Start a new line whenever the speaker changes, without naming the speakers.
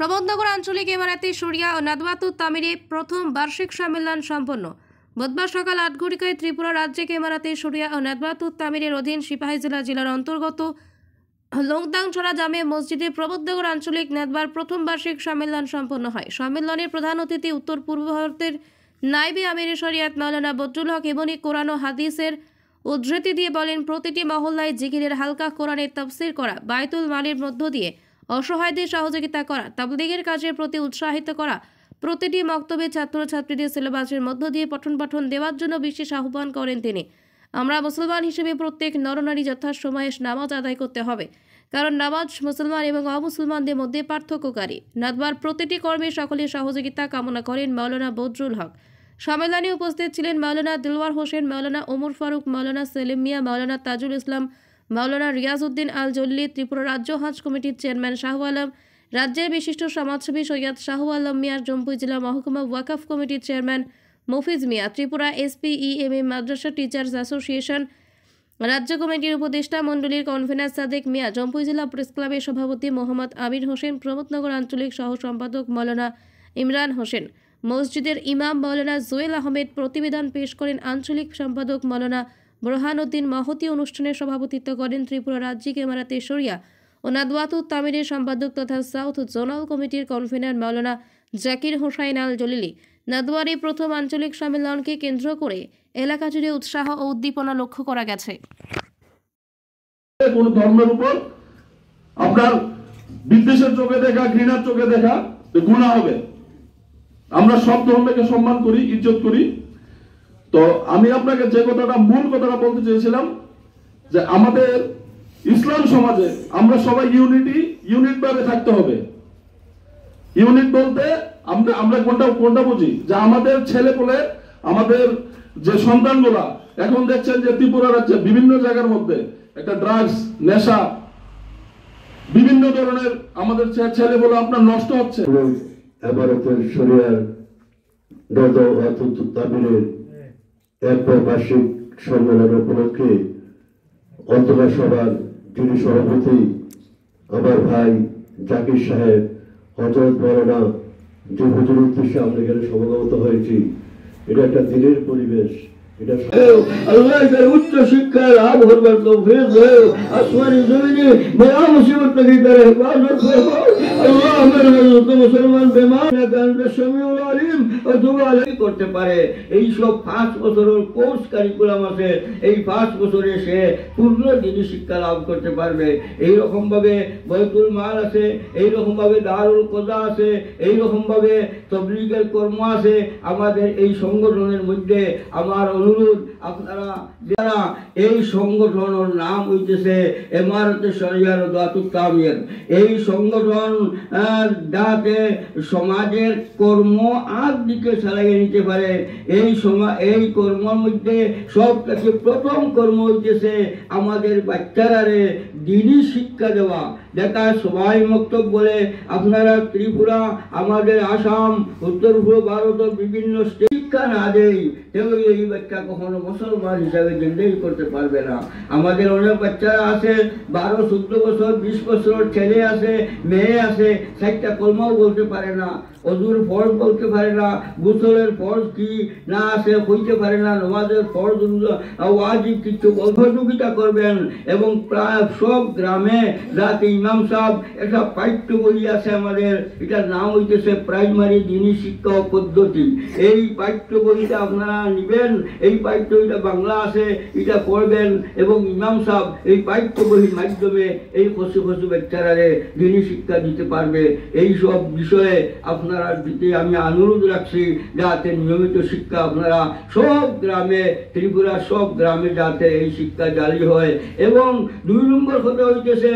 প্রমোদনগর আঞ্চলিক ইমারাতে শরিয়া ও নাদওয়াতুত তামিরে প্রথম বার্ষিক সম্মেলন সম্পন্ন। বুধবার সকাল ৮ ঘটিকায় ত্রিপুরা রাজ্যিক ইমারাতে শরিয়া ও নাদওয়াতুত তামিরের অধীন সিপাহীজলা জেলার অন্তর্গত লোংদাংছড়া জামে মসজিদে প্রমোদনগর আঞ্চলিক নাদওয়ার প্রথম বার্ষিক সম্মেলন সম্পন্ন হয়। সম্মেলনের প্রধান অতিথি উত্তর পূর্ব ভারতের নাইবে আমিরে শরিয়াত মাওলানা বদরুল হক এমনি কোরআন ও হাদিসের উদ্ধৃতি দিয়ে বলেন, প্রতিটি মহল্লায় জিকিরের হালকা কোরআনের তাফসির করা, বায়তুল মালের মধ্য দিয়ে অসহায়দের সহযোগিতা করা, তাবলীগের কাজের প্রতি উৎসাহিত করা, প্রতিটি মক্তবে ছাত্রছাত্রীদের সিলেবাসের মধ্য দিয়ে পঠন দেওয়ার জন্য বিশেষ আহ্বান করেন তিনি। আমরা মুসলমান হিসেবে প্রত্যেক নরনারী যথাসময়ে নামাজ আদায় করতে হবে, কারণ নামাজ মুসলমান এবং অমুসলমানদের মধ্যে পার্থক্যকারী। নাদওয়ার প্রতিটি কর্মে সকলের সহযোগিতা কামনা করেন মাওলানা বদরুল হক। সম্মেলনে উপস্থিত ছিলেন মাওলানা দিলওয়ার হোসেন, মাওলানা ওমর ফারুক, মাওলানা সেলিম মিয়া, মাওলানা তাজুল ইসলাম, মাওলানা রিয়াজউদ্দিন আল জল্লি, ত্রিপুরা রাজ্য হজ কমিটির চেয়ারম্যান শাহ আলম, রাজ্যের বিশিষ্ট সমাজসেবী সৈয়দ শাহ আলম মিয়া, জম্পুই জেলা মহকুমা ওয়াকফ কমিটির চেয়ারম্যান মফিজ মিয়া, ত্রিপুরা SPEMA মাদ্রাসা টিচার্স অ্যাসোসিয়েশন রাজ্য কমিটির উপদেষ্টা মণ্ডলীর কনভেনার সাদেক মিয়া, জম্পুই জেলা প্রেস ক্লাবের সভাপতি মোহাম্মদ আমির হোসেন, প্রমোদনগর আঞ্চলিক সহ সম্পাদক মাওলানা ইমরান হোসেন, মসজিদের ইমাম মাওলানা জুয়েল আহমেদ প্রতিবেদন পেশ করেন। আঞ্চলিক সম্পাদক মাওলানা বুরহানুদ্দিন মহতি অনুষ্ঠানে সভাপতিত্ব করেন। ত্রিপুরা রাজ্যিক ইমারাতে শরিয়া ও নাদওয়াতুত তামিরের সম্পাদক তথা সাউথ জোনাল কমিটির কনভেনার মাওলানা জাকির হোসাইন আল জলিলি। নাদওয়ার এই প্রথম আঞ্চলিক সম্মেলনকে কেন্দ্র করে এলাকা জুড়ে উৎসাহ ও উদ্দীপনা লক্ষ্য করা গেছে।
কোন ধর্মের উপর আপনার বিদ্বেষের চোখে দেখা, ঘৃণার চোখে দেখা গুনাহ হবে। আমরা সব ধর্মকে সম্মান করি, ইজ্জত করি। তো আমি আপনাকে যে মূল কথাটা বলতে চেয়েছিলাম যে আমাদের ইসলাম সমাজে আমরা সবাই ইউনিট ভাবে থাকতে হবে। ইউনিট বলতে আমরা কোনটা বুঝি যে আমাদের ছেলে পেলে, আমাদের যে সন্তানগুলা এখন দেখছেন যে ত্রিপুরা রাজ্যে বিভিন্ন জায়গার মধ্যে একটা ড্রাগস, নেশা, বিভিন্ন ধরনের আমাদের ছেলে পেলে আপনার নষ্ট হচ্ছে।
এবারতের শরিয়ার নাদওয়াতুত তামিরের এরপর বার্ষিক সম্মেলন উপলক্ষে অন্তরা সভার যিনি সভাপতি আমার ভাই জাকির সাহেব, হযরত মাওলানা যে হুজুরের উদ্দেশ্যে আমরা এখানে সমাগত হয়েছি, এটা একটা দিনের পরিবেশ। আল্লাহ উচ্চ শিক্ষা লাভ করবার তৌফিক দেও, আসমানি জমিনে বড় মুসিবত থেকে করে হেফাজত করো। আল্লাহ আমাদের মুসলমান বেমান গানবে সামিউল আলিম ও দুআ করতে পারে। এই সব 5 বছরের কোর্স কারিকুলাম আছে, এই 5 বছরে সে পূর্ণ দিনী শিক্ষা লাভ করতে পারবে। এই রকম ভাবে বাইতুল মাল আছে, এই রকম ভাবে দারুল কজা আছে, এই রকম ভাবে তাবলীগের কর্ম আছে। আমাদের এই সংগঠনের মধ্যে আমার অনুরোধ, আপনারা যারা এই সংগঠনের নাম হইতেছে ইমারতে শরিয়া নাদওয়াতুত তামির, এই সংগঠন যাতে সমাজের কর্ম আর দিকে চালিয়ে নিতে পারে। এই কর্মের মধ্যে সবথেকে প্রথম কর্ম হইতেছে আমাদের বাচ্চারারে দিনী শিক্ষা দেওয়া। দেখা সবাই মক্তব বলে আপনারা ত্রিপুরা, আমাদের আসাম, উত্তর পূর্ব ভারতের বিভিন্ন শিক্ষা না দেই, তাহলে এই বাচ্চা কখনো মুসলমান হিসাবে জিন্দেগি করতে পারবে না। আমাদের অনেক বাচ্চারা আছে 12, 14 বছর, 20 বছর ছেলে আছে, মেয়ে আছে, 60টা কলমাও বলতে পারে না, অজুর ফরজ বলতে পারে না, গোসলের ফরজ কি না আছে হইতে পারে না, নামাজের ফরজ ওয়াজিব কিছু সহযোগিতা করবেন। এবং প্রায় সব গ্রামে যাতে ইমাম সাহেব একটা পাঠ্য বই আছে আমাদের, এটার নাম হইতেছে প্রাইমারি দিনী শিক্ষা পদ্ধতি। এই পাঠ্য বইটা আপনারা নিবেন, এই পাঠ্য বইটা বাংলা আছে, এটা পড়বেন এবং ইমাম সাহেব এই পাঠ্য বইয়ের মাধ্যমে এই খসি বাচ্চারারে দিনী শিক্ষা দিতে পারবে। এই সব বিষয়ে আপনারা দিতে আমি অনুরোধ রাখছি, যাতে নিয়মিত শিক্ষা আপনারা সব গ্রামে, ত্রিপুরা সব গ্রামে যাতে এই শিক্ষা জারি হয়। এবং 2 নম্বর কথা হইতেছে